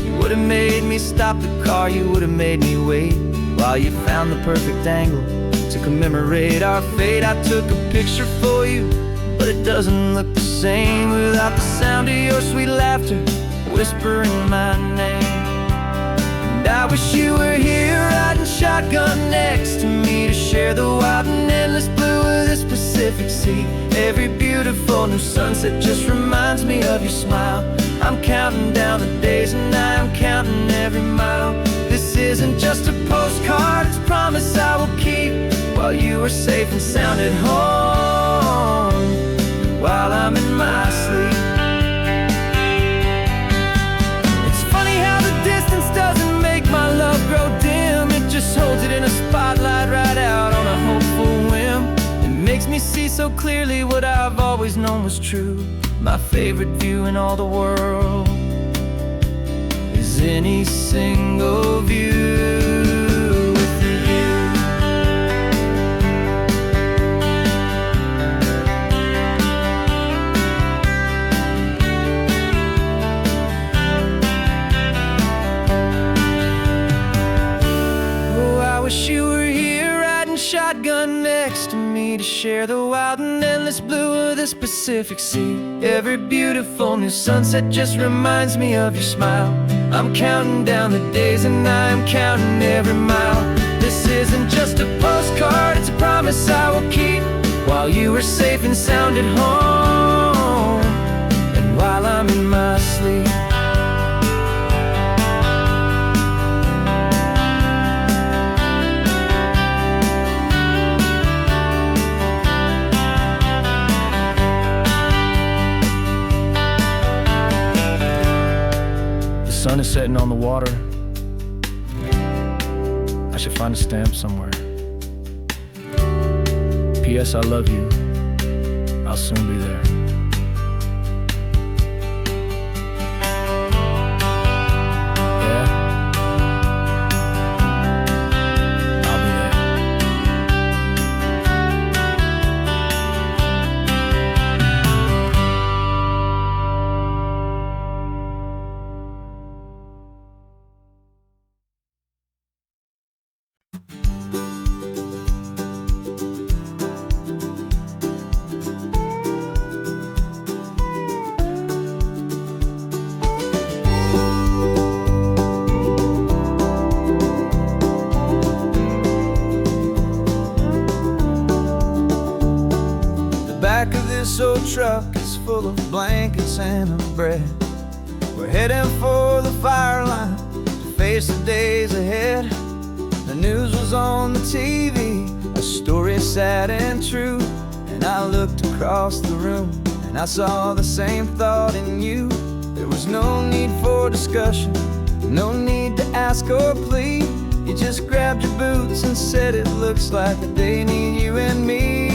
You would have made me stop the car, you would have made me wait, while you found the perfect angle to commemorate our fate. I took a picture for you, but it doesn't look the same without the sound of your sweet laughter whispering my name. And I wish you were here riding shotgun next to me to share the wild and endless blue of this Pacific Sea. Every beautiful new sunset just reminds me of your smile. I'm counting down the days and I'm counting every mile. This isn't just a postcard, it's a promise I will keep, while you are safe and sound at home, while I'm in my sleep. It's funny how the distance doesn't make my love grow dim, it just holds it in a spotlight right out on a hopeful whim. It makes me see so clearly what I've always known was true. My favorite view in all the world is any single view with you. Oh, I wish you were here riding shotgun next to me to share the wild and endless blue of this Pacific Sea. Every beautiful new sunset just reminds me of your smile. I'm counting down the days and I'm counting every mile. This isn't just a postcard, it's a promise I will keep, while you were safe and sound at home, and while I'm in my sleep. The sun is setting on the water. I should find a stamp somewhere. P.S. I love you. I'll soon be there. Yeah? I'll be there. Back of this old truck is full of blankets and of bread. We're heading for the fire line to face the days ahead. The news was on the TV, a story sad and true. And I looked across the room and I saw the same thought in you. There was no need for discussion, no need to ask or plead. You just grabbed your boots and said it looks like the day need you and me.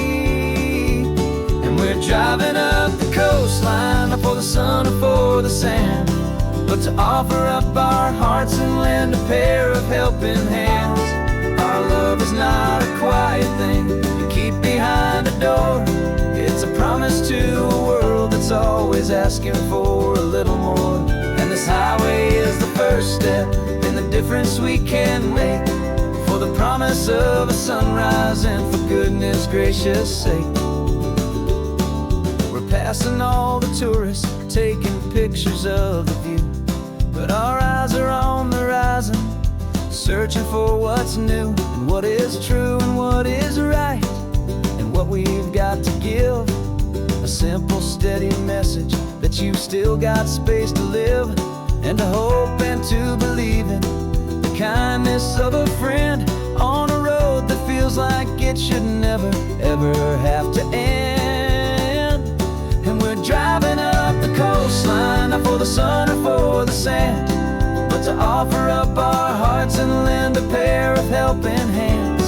We're driving up the coastline, not for the sun or for the sand, but to offer up our hearts and lend a pair of helping hands. Our love is not a quiet thing you keep behind a door. It's a promise to a world that's always asking for a little more. And this highway is the first step in the difference we can make, for the promise of a sunrise and for goodness gracious sake. Passing all the tourists, taking pictures of the view, but our eyes are on the horizon, searching for what's new and what is true and what is right, and what we've got to give. A simple, steady message that you've still got space to live, and to hope and to believe in the kindness of a friend on a road that feels like it should never, ever have to end. And we're driving up the coastline, not for the sun or for the sand, but to offer up our hearts and lend a pair of helping hands.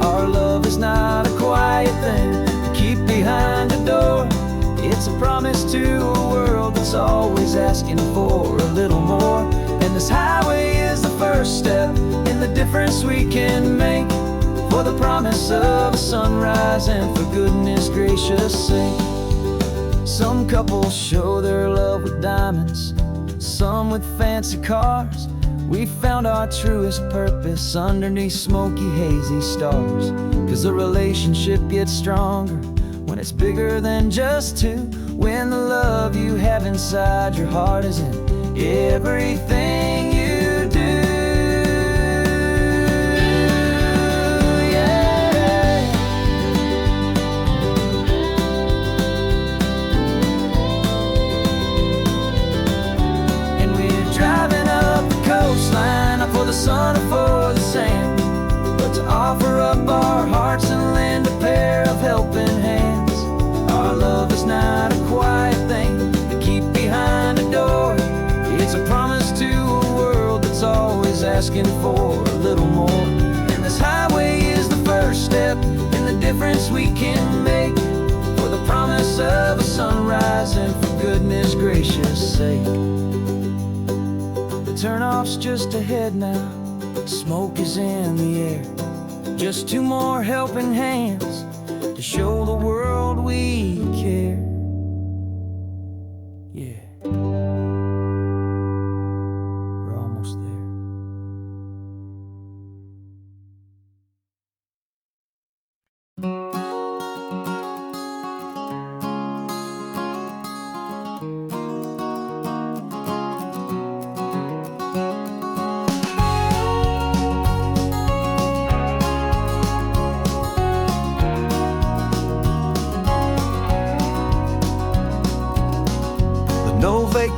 Our love is not a quiet thing to keep behind a door. It's a promise to a world that's always asking for a little more. And this highway is the first step in the difference we can make, for the promise of a sunrise and for goodness gracious sake. Some couples show their love with diamonds, some with fancy cars. We found our truest purpose underneath smoky, hazy stars. 'Cause a relationship gets stronger when it's bigger than just two, when the love you have inside your heart is in everything you do. For the sun or for the sand, but to offer up our hearts and lend a pair of helping hands. Our love is not a quiet thing to keep behind a door. It's a promise to a world that's always asking for a little more. And this highway is the first step in the difference we can make, for the promise of a sunrise and for goodness gracious sake. Turnoff's just ahead now, smoke is in the air. Just two more helping hands to show the world we care. Yeah, we're almost there.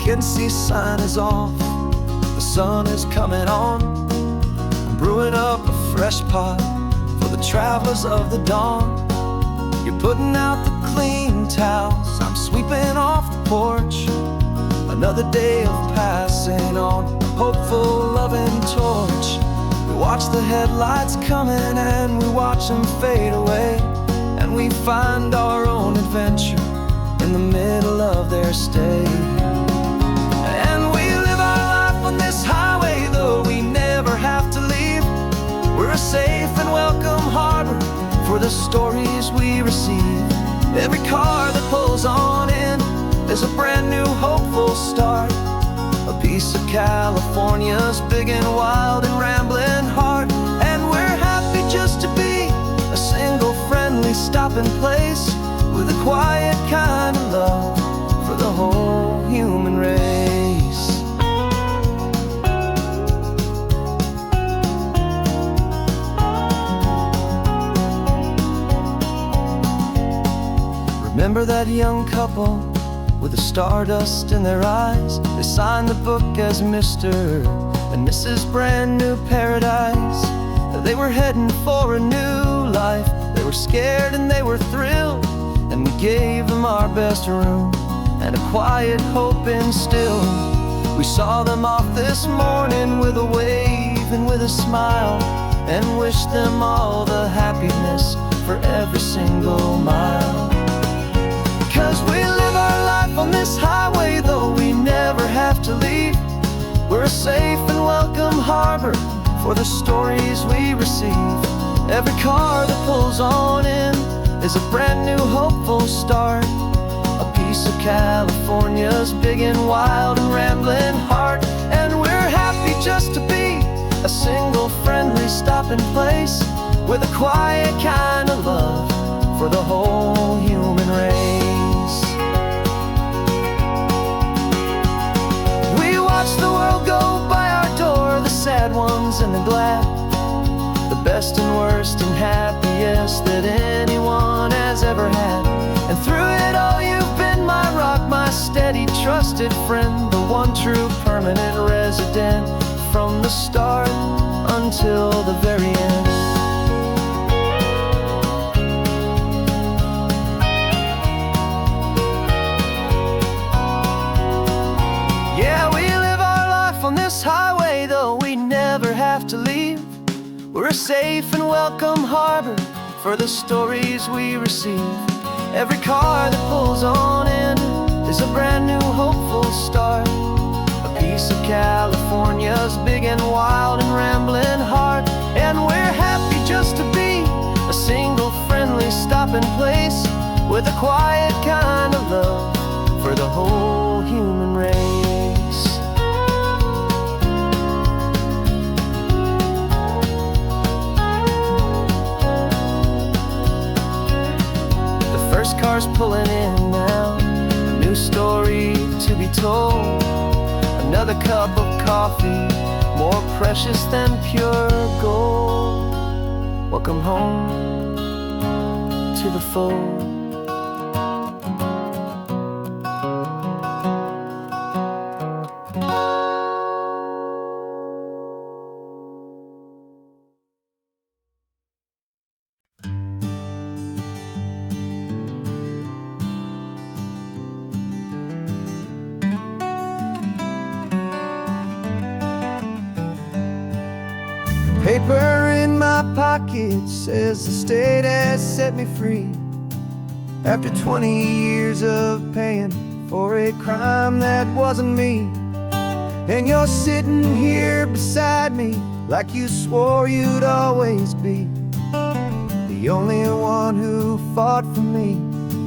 vacancy sign is off, the sun is coming on. I'm brewing up a fresh pot for the travelers of the dawn. You're putting out the clean towels, I'm sweeping off the porch. Another day of passing on a hopeful, loving torch. We watch the headlights coming and we watch them fade away, and we find our own adventure in the middle of their stay. And we live our life on this highway, though we never have to leave. We're a safe and welcome harbor for the stories we receive. Every car that pulls on in is a brand new hopeful start, a piece of California's big and wild and rambling heart. And we're happy just to be a single friendly stopping place, with a quiet kind of love for the whole human race. Remember that young couple with the stardust in their eyes? They signed the book as Mr. and Mrs. Brand New Paradise. They were heading for a new life. They were scared and they were thrilled, and we gave them our best room and a quiet hope instilled. We saw them off this morning with a wave and with a smile, and wished them all the happiness for every single mile. 'Cause we live our life on this highway, though we never have to leave. We're a safe and welcome harbor for the stories we receive. Every car that pulls on in is a brand new hopeful start, a piece of California's big and wild and rambling heart. And we're happy just to be a single friendly stopping place, with a quiet kind of love for the whole human race. We watch the world go by our door, the sad ones and the glad, the best and worst and happiest that anyone has ever had. And through it all you've been my rock, my steady trusted friend, the one true permanent resident, from the start until the very end. Yeah, we live our life on this highway, though we never have to leave. We're a safe and welcome harbor for the stories we receive. Every car that pulls on in is a brand new hopeful start, a piece of California's big and wild and rambling heart. And we're happy just to be a single friendly stopping place, with a quiet kind of love for the whole human race. The first car's pulling in now, a new story to be told. Another cup of coffee, more precious than pure gold. Welcome home to the fold. Paper in my pocket says the state has set me free, after 20 years of paying for a crime that wasn't me. And you're sitting here beside me like you swore you'd always be, the only one who fought for me,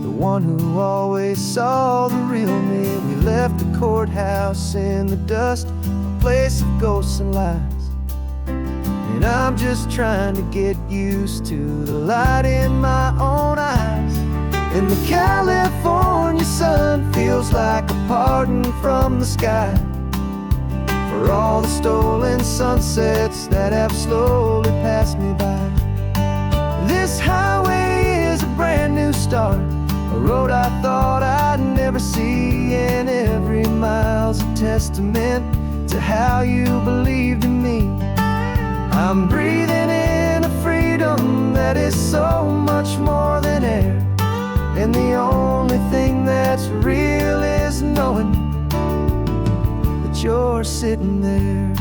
the one who always saw the real me. We left the courthouse in the dust, a place of ghosts and lies. And I'm just trying to get used to the light in my own eyes. And the California sun feels like a pardon from the sky for all the stolen sunsets that have slowly passed me by. This highway is a brand new start, a road I thought I'd never see. And every miles a testament to how you believed in me. I'm breathing in a freedom that is so much more than air, and the only thing that's real is knowing that you're sitting there.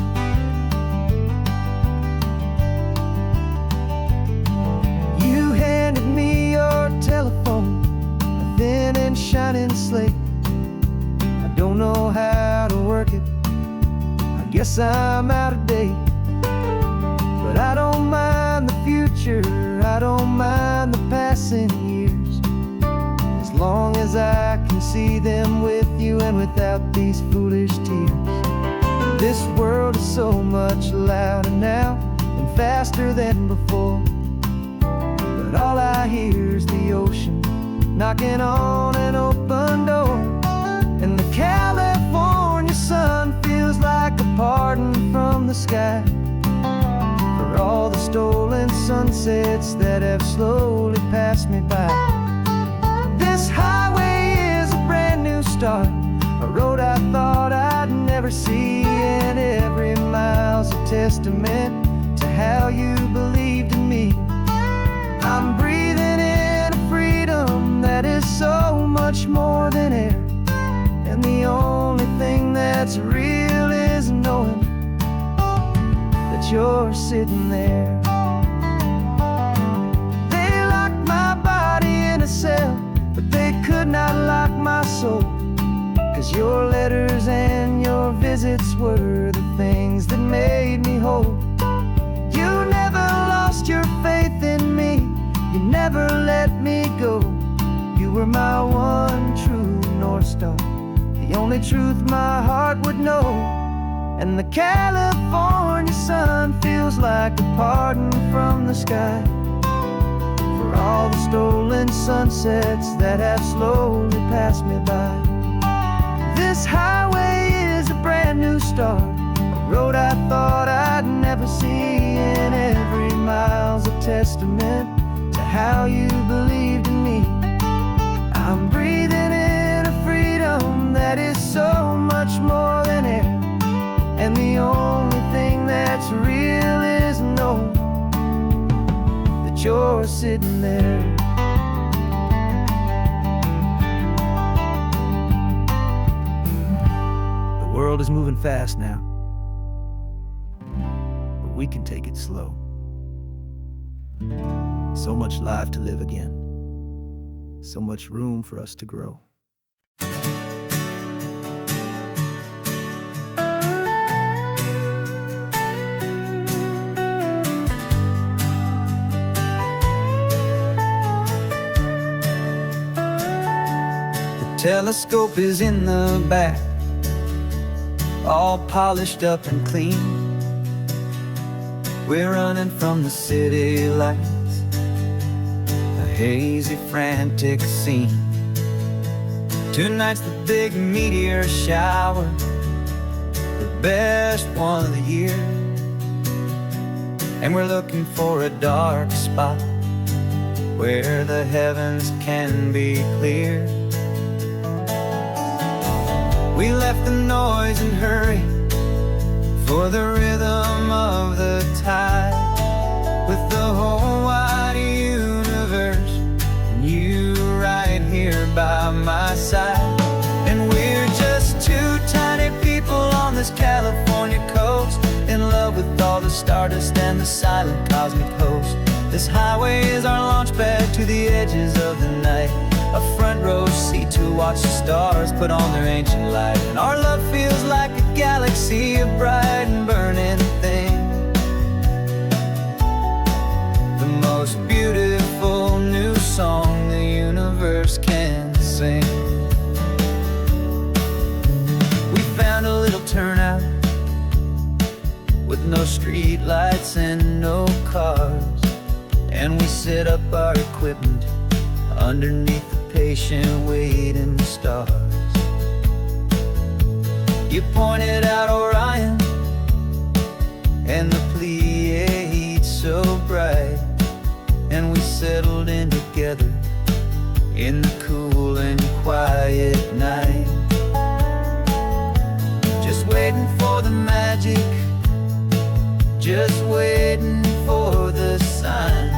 You handed me your telephone, a thin and shining slate. I don't know how to work it, I guess I'm out of date. But I don't mind the future, I don't mind the passing years, as long as I can see them with you and without these foolish tears. This world is so much louder now and faster than before, but all I hear is the ocean knocking on an open door. And the California sun feels like a pardon from the sky for all the stolen sunsets that have slowly passed me by. This highway is a brand new start, a road I thought I'd never see, and every mile's a testament to how you believed in me. I'm breathing in a freedom that is so much more than air, and the only thing that's real is knowing that you're sitting there. They locked my body in a cell, but they could not lock my soul, 'cause your letters and your visits were the things that made me whole. You never lost your faith in me, you never let me go. You were my one true North Star, the only truth my heart would know. And the California sun feels like a pardon from the sky for all the stolen sunsets that have slowly passed me by. This highway is a brand new start, a road I thought I'd never see, and every mile's a testament to how you believed in me. I'm breathing in a freedom that is so much more than air, and the only thing that's real is knowing that you're sitting there. The world is moving fast now, but we can take it slow. So much life to live again, so much room for us to grow. Telescope is in the back, all polished up and clean. We're running from the city lights, a hazy, frantic scene. Tonight's the big meteor shower, the best one of the year, and we're looking for a dark spot where the heavens can be clear. We left the noise and hurry for the rhythm of the tide, with the whole wide universe and you right here by my side. And we're just two tiny people on this California coast, in love with all the stardust and the silent cosmic host. This highway is our launch pad to the edges of the night, a front row seat to watch the stars put on their ancient light. And our love feels like a galaxy of bright and burning things, the most beautiful new song the universe can sing. We found a little turnout with no street lights and no cars, and we set up our equipment underneath the patient waiting stars. You pointed out Orion and the Pleiades so bright, and we settled in together in the cool and quiet night. just waiting for the sign.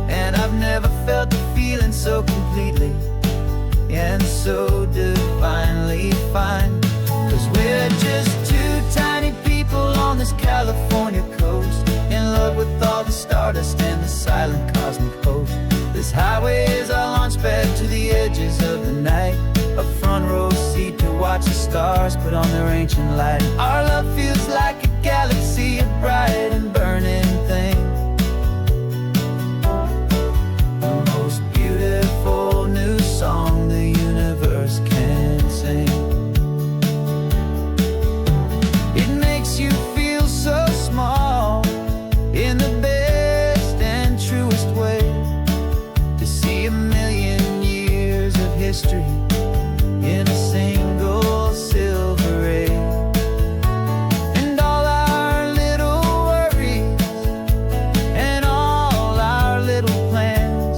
And I've never felt the feeling so completely and so divinely fine. 'Cause we're just two tiny people on this California coast, in love with all the stardust and the silent cosmic host. This highway is our launch pad to the edges of the night, a front row seat to watch the stars put on their ancient light. Our love feels like a galaxy, a bright and burning thing, the most beautiful new song the universe can sing. It makes you feel so small in the best and truest way, to see a million years of history in a single silver ray. And all our little worries and all our little plans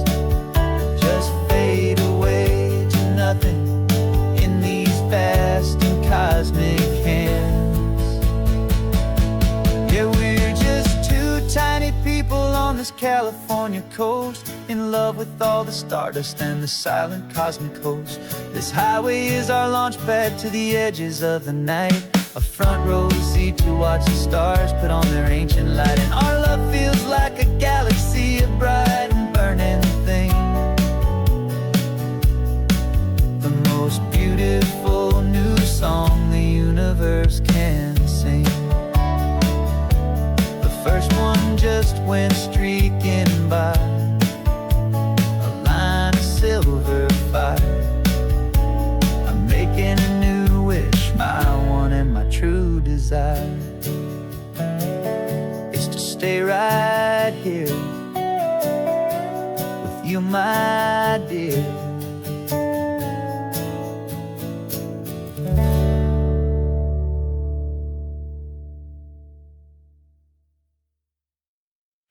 just fade away to nothing in these vast and cosmic hands. Yeah, we're just two tiny people on this California coast, in love with all the stardust and the silent cosmic host. This highway is our launch pad to the edges of the night, a front row seat to watch the stars put on their ancient light. And our love feels like a galaxy, a bright and burning thing, the most beautiful new song the universe can sing. The first one just went streaking by, a line of silver fire. I'm making a new wish, my one and my true desire is to stay right here with you, my dear.